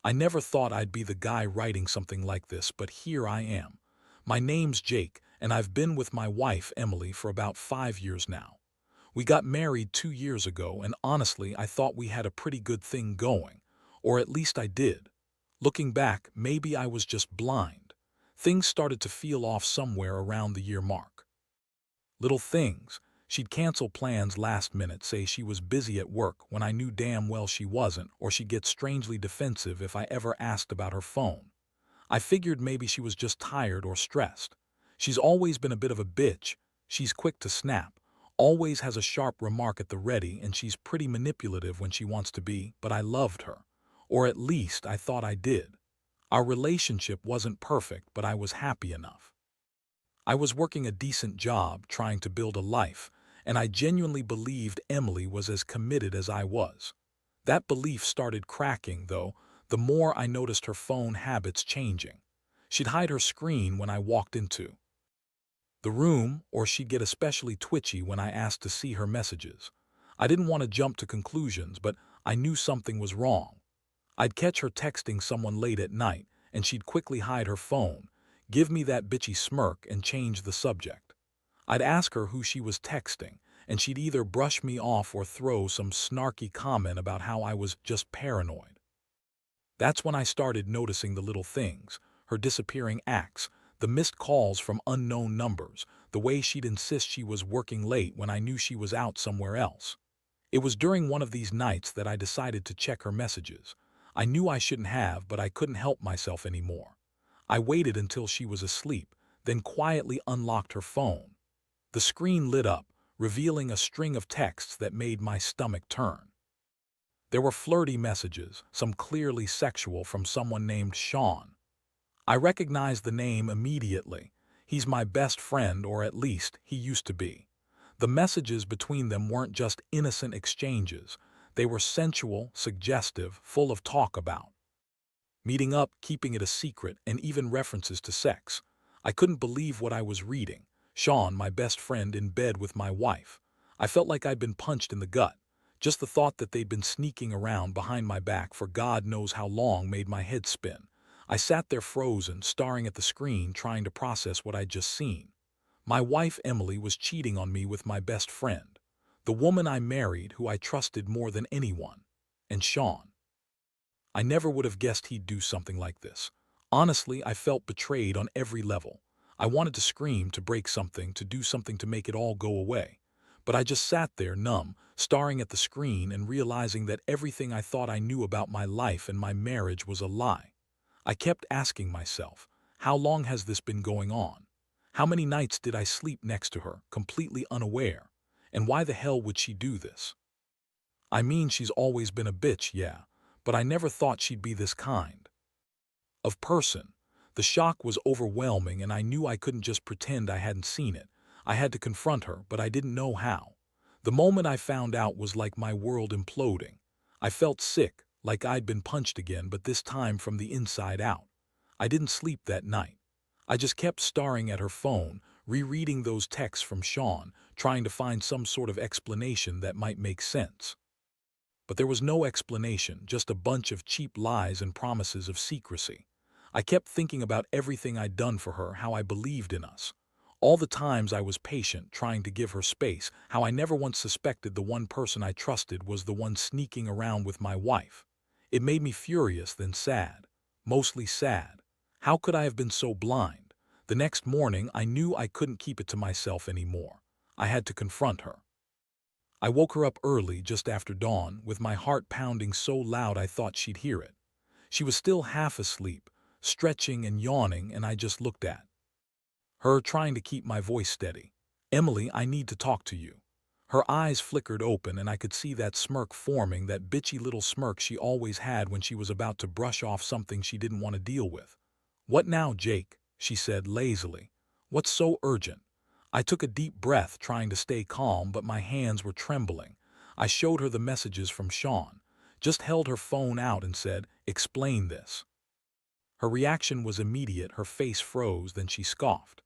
I never thought I'd be the guy writing something like this, but here I am. My name's Jake, and I've been with my wife, Emily, for about 5 years now. We got married 2 years ago, and honestly, I thought we had a pretty good thing going. Or at least I did. Looking back, maybe I was just blind. Things started to feel off somewhere around the year mark. Little things. She'd cancel plans last minute, say she was busy at work when I knew damn well she wasn't, or she'd get strangely defensive if I ever asked about her phone. I figured maybe she was just tired or stressed. She's always been a bit of a bitch. She's quick to snap, always has a sharp remark at the ready, and she's pretty manipulative when she wants to be, but I loved her. Or at least I thought I did. Our relationship wasn't perfect, but I was happy enough. I was working a decent job, trying to build a life, and I genuinely believed Emily was as committed as I was. That belief started cracking, though, the more I noticed her phone habits changing. She'd hide her screen when I walked into the room, or she'd get especially twitchy when I asked to see her messages. I didn't want to jump to conclusions, but I knew something was wrong. I'd catch her texting someone late at night, and she'd quickly hide her phone, give me that bitchy smirk, and change the subject. I'd ask her who she was texting, and she'd either brush me off or throw some snarky comment about how I was just paranoid. That's when I started noticing the little things, her disappearing acts, the missed calls from unknown numbers, the way she'd insist she was working late when I knew she was out somewhere else. It was during one of these nights that I decided to check her messages. I knew I shouldn't have, but I couldn't help myself anymore. I waited until she was asleep, then quietly unlocked her phone. The screen lit up, revealing a string of texts that made my stomach turn. There were flirty messages, some clearly sexual, from someone named Sean. I recognized the name immediately. He's my best friend, or at least he used to be. The messages between them weren't just innocent exchanges. They were sensual, suggestive, full of talk about meeting up, keeping it a secret, and even references to sex. I couldn't believe what I was reading. Sean, my best friend, in bed with my wife. I felt like I'd been punched in the gut. Just the thought that they'd been sneaking around behind my back for God knows how long made my head spin. I sat there frozen, staring at the screen, trying to process what I'd just seen. My wife, Emily, was cheating on me with my best friend, the woman I married, who I trusted more than anyone. And Sean. I never would have guessed he'd do something like this. Honestly, I felt betrayed on every level. I wanted to scream, to break something, to do something to make it all go away. But I just sat there, numb, staring at the screen and realizing that everything I thought I knew about my life and my marriage was a lie. I kept asking myself, how long has this been going on? How many nights did I sleep next to her, completely unaware? And why the hell would she do this? I mean, she's always been a bitch, yeah, but I never thought she'd be this kind of person. The shock was overwhelming, and I knew I couldn't just pretend I hadn't seen it. I had to confront her, but I didn't know how. The moment I found out was like my world imploding. I felt sick, like I'd been punched again, but this time from the inside out. I didn't sleep that night. I just kept staring at her phone, rereading those texts from Sean, trying to find some sort of explanation that might make sense. But there was no explanation, just a bunch of cheap lies and promises of secrecy. I kept thinking about everything I'd done for her, how I believed in us. All the times I was patient, trying to give her space, how I never once suspected the one person I trusted was the one sneaking around with my wife. It made me furious, then sad. Mostly sad. How could I have been so blind? The next morning, I knew I couldn't keep it to myself anymore. I had to confront her. I woke her up early, just after dawn, with my heart pounding so loud I thought she'd hear it. She was still half asleep, stretching and yawning, and I just looked at her, trying to keep my voice steady. "Emily, I need to talk to you." Her eyes flickered open, and I could see that smirk forming, that bitchy little smirk she always had when she was about to brush off something she didn't want to deal with. "What now, Jake?" she said lazily. "What's so urgent?" I took a deep breath, trying to stay calm, but my hands were trembling. I showed her the messages from Sean, just held her phone out and said, "Explain this." Her reaction was immediate. Her face froze, then she scoffed.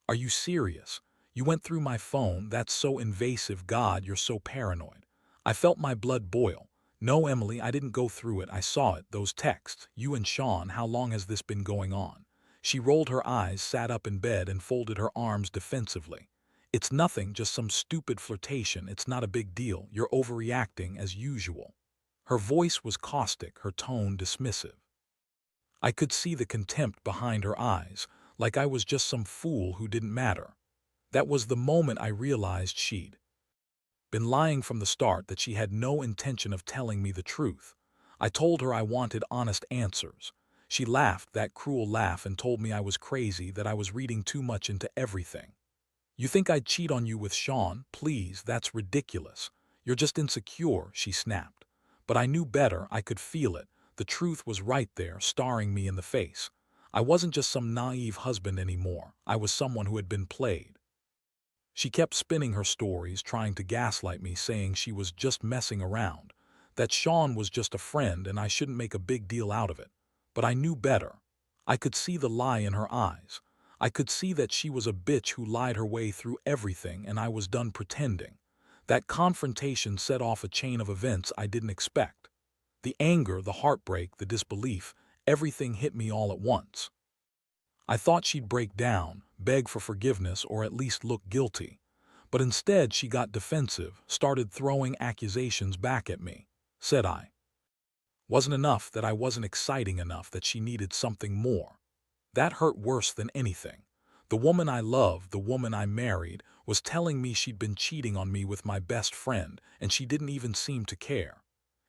"Are you serious? You went through my phone? That's so invasive. God, you're so paranoid." I felt my blood boil. No, Emily, I didn't go through it. I saw it, those texts. You and Sean, how long has this been going on? She rolled her eyes, sat up in bed, and folded her arms defensively. It's nothing, just some stupid flirtation. It's not a big deal. You're overreacting as usual. Her voice was caustic, her tone dismissive. I could see the contempt behind her eyes, like I was just some fool who didn't matter. That was the moment I realized she'd been lying from the start, that she had no intention of telling me the truth. I told her I wanted honest answers. She laughed, that cruel laugh, and told me I was crazy, that I was reading too much into everything. You think I'd cheat on you with Sean? Please, that's ridiculous. You're just insecure, she snapped. But I knew better, I could feel it. The truth was right there, staring me in the face. I wasn't just some naive husband anymore. I was someone who had been played. She kept spinning her stories, trying to gaslight me, saying she was just messing around, that Sean was just a friend and I shouldn't make a big deal out of it. But I knew better. I could see the lie in her eyes. I could see that she was a bitch who lied her way through everything, and I was done pretending. That confrontation set off a chain of events I didn't expect. The anger, the heartbreak, the disbelief, everything hit me all at once. I thought she'd break down, beg for forgiveness, or at least look guilty. But instead she got defensive, started throwing accusations back at me. Said I wasn't enough, that I wasn't exciting enough, that she needed something more. That hurt worse than anything. The woman I loved, the woman I married, was telling me she'd been cheating on me with my best friend, and she didn't even seem to care.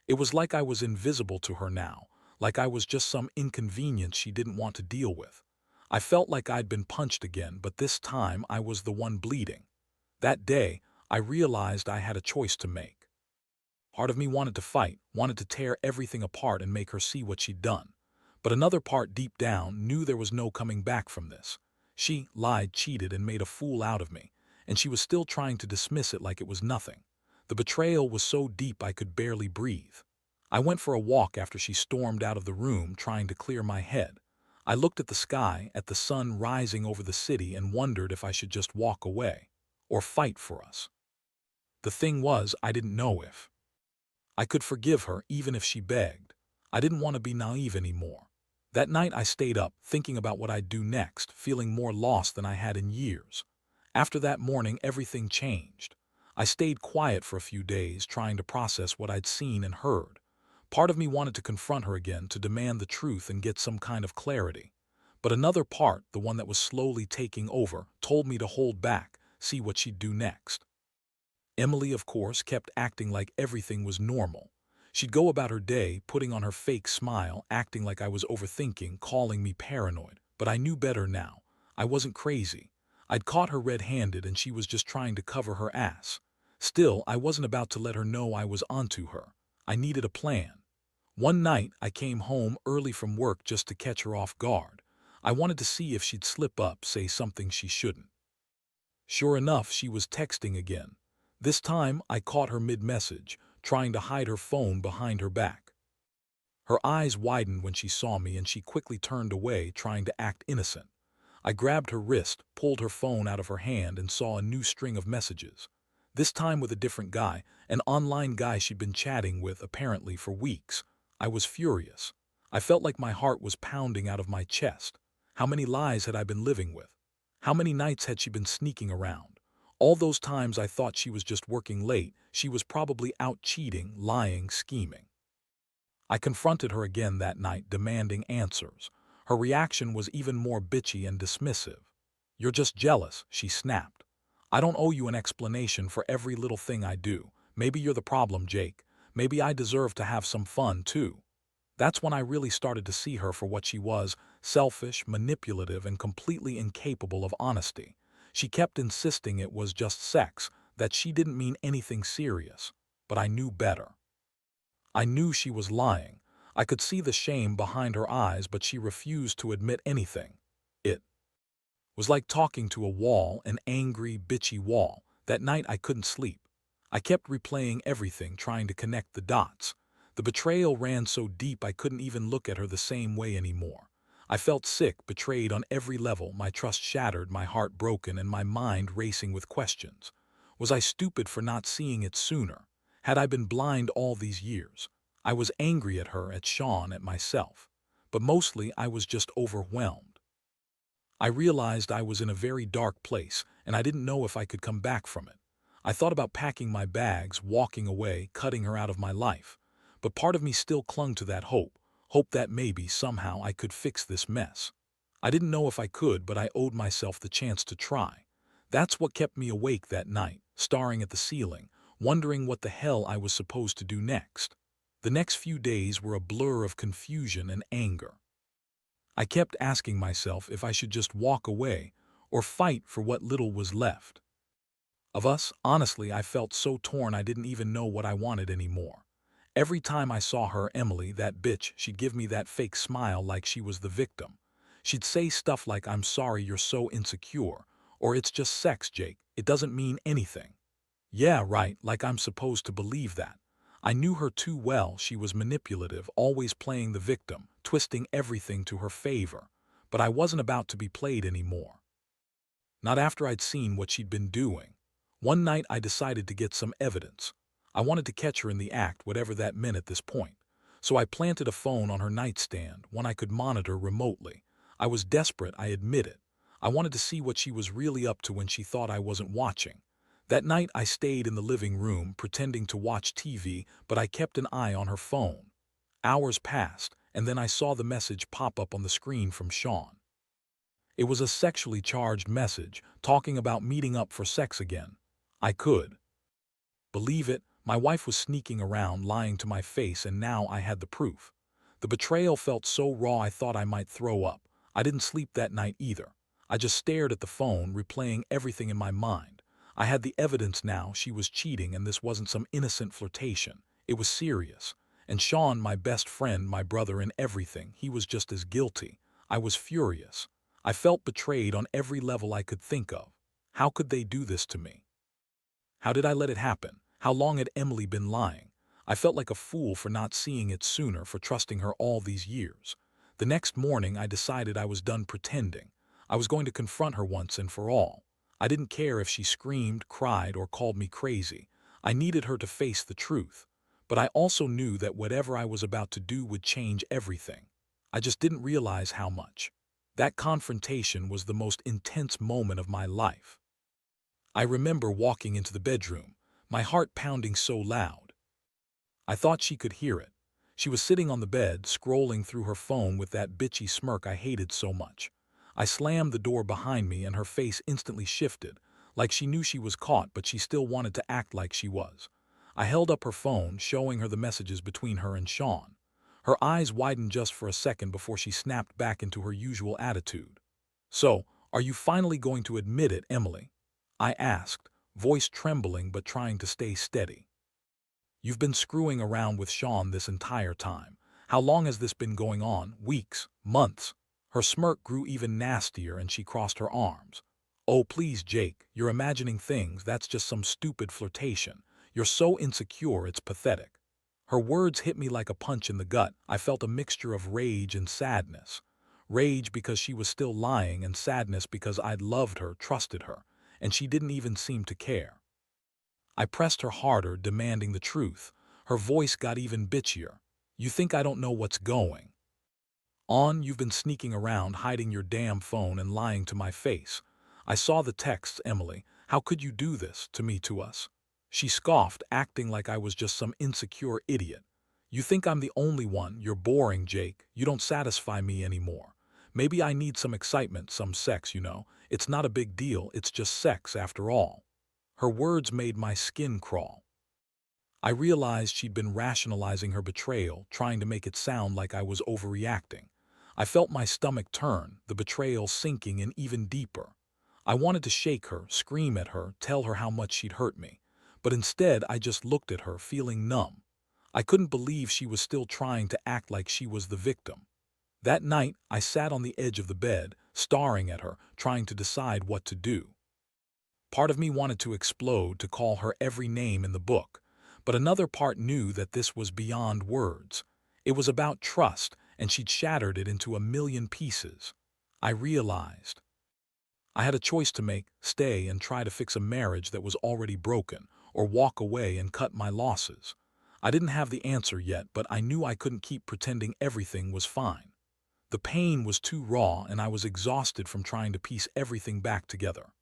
It was like I was invisible to her now, like I was just some inconvenience she didn't want to deal with. I felt like I'd been punched again, but this time I was the one bleeding. That day, I realized I had a choice to make. Part of me wanted to fight, wanted to tear everything apart and make her see what she'd done. But another part deep down knew there was no coming back from this. She lied, cheated, and made a fool out of me, and she was still trying to dismiss it like it was nothing. The betrayal was so deep I could barely breathe. I went for a walk after she stormed out of the room, trying to clear my head. I looked at the sky, at the sun rising over the city, and wondered if I should just walk away or fight for us. The thing was, I didn't know if I could forgive her even if she begged. I didn't want to be naive anymore. That night I stayed up, thinking about what I'd do next, feeling more lost than I had in years. After that morning, everything changed. I stayed quiet for a few days, trying to process what I'd seen and heard. Part of me wanted to confront her again, to demand the truth and get some kind of clarity. But another part, the one that was slowly taking over, told me to hold back, see what she'd do next. Emily, of course, kept acting like everything was normal. She'd go about her day, putting on her fake smile, acting like I was overthinking, calling me paranoid. But I knew better now. I wasn't crazy. I'd caught her red-handed, and she was just trying to cover her ass. Still, I wasn't about to let her know I was onto her. I needed a plan. One night, I came home early from work just to catch her off guard. I wanted to see if she'd slip up, say something she shouldn't. Sure enough, she was texting again. This time, I caught her mid-message, trying to hide her phone behind her back. Her eyes widened when she saw me, and she quickly turned away, trying to act innocent. I grabbed her wrist, pulled her phone out of her hand, and saw a new string of messages. This time with a different guy, an online guy she'd been chatting with, apparently, for weeks. I was furious. I felt like my heart was pounding out of my chest. How many lies had I been living with? How many nights had she been sneaking around? All those times I thought she was just working late, she was probably out cheating, lying, scheming. I confronted her again that night, demanding answers. Her reaction was even more bitchy and dismissive. "You're just jealous," she snapped. "I don't owe you an explanation for every little thing I do. Maybe you're the problem, Jake. Maybe I deserve to have some fun, too." That's when I really started to see her for what she was: selfish, manipulative, and completely incapable of honesty. She kept insisting it was just sex, that she didn't mean anything serious. But I knew better. I knew she was lying. I could see the shame behind her eyes, but she refused to admit anything. It was like talking to a wall, an angry, bitchy wall. That night I couldn't sleep. I kept replaying everything, trying to connect the dots. The betrayal ran so deep I couldn't even look at her the same way anymore. I felt sick, betrayed on every level, my trust shattered, my heart broken, and my mind racing with questions. Was I stupid for not seeing it sooner? Had I been blind all these years? I was angry at her, at Sean, at myself. But mostly I was just overwhelmed. I realized I was in a very dark place, and I didn't know if I could come back from it. I thought about packing my bags, walking away, cutting her out of my life. But part of me still clung to that hope that maybe, somehow, I could fix this mess. I didn't know if I could, but I owed myself the chance to try. That's what kept me awake that night, staring at the ceiling, wondering what the hell I was supposed to do next. The next few days were a blur of confusion and anger. I kept asking myself if I should just walk away or fight for what little was left of us. Honestly, I felt so torn I didn't even know what I wanted anymore. Every time I saw her, Emily, that bitch, she'd give me that fake smile like she was the victim. She'd say stuff like, "I'm sorry you're so insecure," or "It's just sex, Jake. It doesn't mean anything." Yeah, right, like I'm supposed to believe that. I knew her too well. She was manipulative, always playing the victim, twisting everything to her favor. But I wasn't about to be played anymore. Not after I'd seen what she'd been doing. One night I decided to get some evidence. I wanted to catch her in the act, whatever that meant at this point. So I planted a phone on her nightstand, one I could monitor remotely. I was desperate, I admit it. I wanted to see what she was really up to when she thought I wasn't watching. That night I stayed in the living room, pretending to watch TV, but I kept an eye on her phone. Hours passed, and then I saw the message pop up on the screen from Sean. It was a sexually charged message, talking about meeting up for sex again. I could believe it. My wife was sneaking around, lying to my face, and now I had the proof. The betrayal felt so raw I thought I might throw up. I didn't sleep that night either. I just stared at the phone, replaying everything in my mind. I had the evidence now. She was cheating, and this wasn't some innocent flirtation. It was serious. And Sean, my best friend, my brother in everything, he was just as guilty. I was furious. I felt betrayed on every level I could think of. How could they do this to me? How did I let it happen? How long had Emily been lying? I felt like a fool for not seeing it sooner, for trusting her all these years. The next morning I decided I was done pretending. I was going to confront her once and for all. I didn't care if she screamed, cried, or called me crazy. I needed her to face the truth. But I also knew that whatever I was about to do would change everything. I just didn't realize how much. That confrontation was the most intense moment of my life. I remember walking into the bedroom, my heart pounding so loud. I thought she could hear it. She was sitting on the bed, scrolling through her phone with that bitchy smirk I hated so much. I slammed the door behind me and her face instantly shifted, like she knew she was caught but she still wanted to act like she was. I held up her phone, showing her the messages between her and Sean. Her eyes widened just for a second before she snapped back into her usual attitude. "So, are you finally going to admit it, Emily?" I asked, voice trembling but trying to stay steady. "You've been screwing around with Sean this entire time. How long has this been going on? Weeks? Months?" Her smirk grew even nastier and she crossed her arms. "Oh, please, Jake, you're imagining things. That's just some stupid flirtation. You're so insecure, it's pathetic." Her words hit me like a punch in the gut. I felt a mixture of rage and sadness. Rage because she was still lying, and sadness because I'd loved her, trusted her, and she didn't even seem to care. I pressed her harder, demanding the truth. Her voice got even bitchier. "You think I don't know what's going on? You've been sneaking around, hiding your damn phone and lying to my face. I saw the texts, Emily. How could you do this to me, to us?" She scoffed, acting like I was just some insecure idiot. "You think I'm the only one? You're boring, Jake. You don't satisfy me anymore. Maybe I need some excitement, some sex, you know. It's not a big deal, it's just sex after all." Her words made my skin crawl. I realized she'd been rationalizing her betrayal, trying to make it sound like I was overreacting. I felt my stomach turn, the betrayal sinking in even deeper. I wanted to shake her, scream at her, tell her how much she'd hurt me. But instead, I just looked at her, feeling numb. I couldn't believe she was still trying to act like she was the victim. That night, I sat on the edge of the bed, staring at her, trying to decide what to do. Part of me wanted to explode, to call her every name in the book, but another part knew that this was beyond words. It was about trust, and she'd shattered it into a million pieces. I realized I had a choice to make: stay and try to fix a marriage that was already broken, or walk away and cut my losses. I didn't have the answer yet, but I knew I couldn't keep pretending everything was fine. The pain was too raw, and I was exhausted from trying to piece everything back together.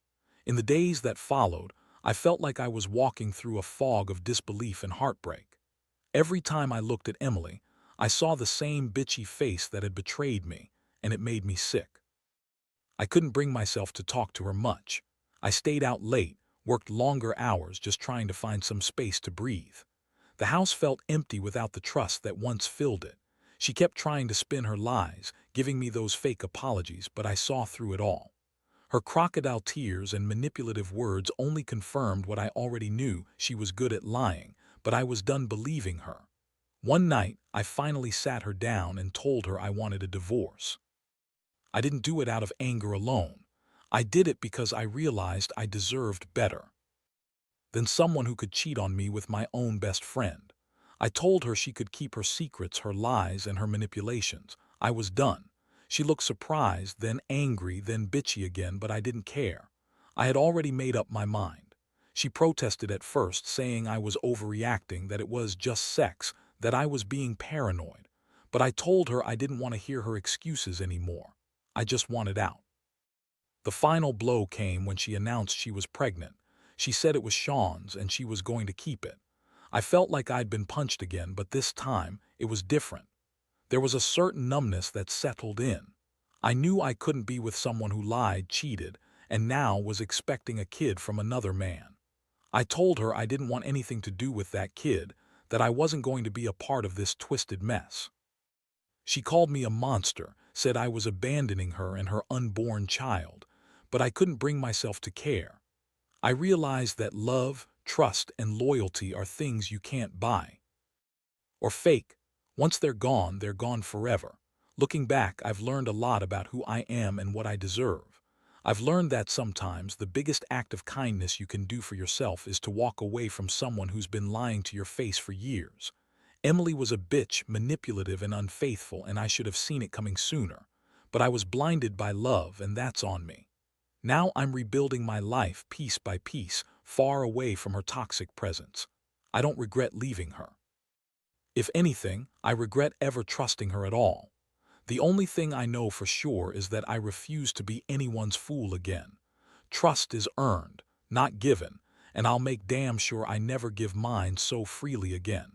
In the days that followed, I felt like I was walking through a fog of disbelief and heartbreak. Every time I looked at Emily, I saw the same bitchy face that had betrayed me, and it made me sick. I couldn't bring myself to talk to her much. I stayed out late, worked longer hours just trying to find some space to breathe. The house felt empty without the trust that once filled it. She kept trying to spin her lies, giving me those fake apologies, but I saw through it all. Her crocodile tears and manipulative words only confirmed what I already knew: she was good at lying, but I was done believing her. One night, I finally sat her down and told her I wanted a divorce. I didn't do it out of anger alone. I did it because I realized I deserved better than someone who could cheat on me with my own best friend. I told her she could keep her secrets, her lies, and her manipulations. I was done. She looked surprised, then angry, then bitchy again, but I didn't care. I had already made up my mind. She protested at first, saying I was overreacting, that it was just sex, that I was being paranoid. But I told her I didn't want to hear her excuses anymore. I just wanted out. The final blow came when she announced she was pregnant. She said it was Sean's and she was going to keep it. I felt like I'd been punched again, but this time it was different. There was a certain numbness that settled in. I knew I couldn't be with someone who lied, cheated, and now was expecting a kid from another man. I told her I didn't want anything to do with that kid, that I wasn't going to be a part of this twisted mess. She called me a monster, said I was abandoning her and her unborn child, but I couldn't bring myself to care. I realized that love, trust, and loyalty are things you can't buy or fake. Once they're gone forever. Looking back, I've learned a lot about who I am and what I deserve. I've learned that sometimes the biggest act of kindness you can do for yourself is to walk away from someone who's been lying to your face for years. Emily was a bitch, manipulative and unfaithful, and I should have seen it coming sooner. But I was blinded by love, and that's on me. Now I'm rebuilding my life piece by piece, far away from her toxic presence. I don't regret leaving her. If anything, I regret ever trusting her at all. The only thing I know for sure is that I refuse to be anyone's fool again. Trust is earned, not given, and I'll make damn sure I never give mine so freely again.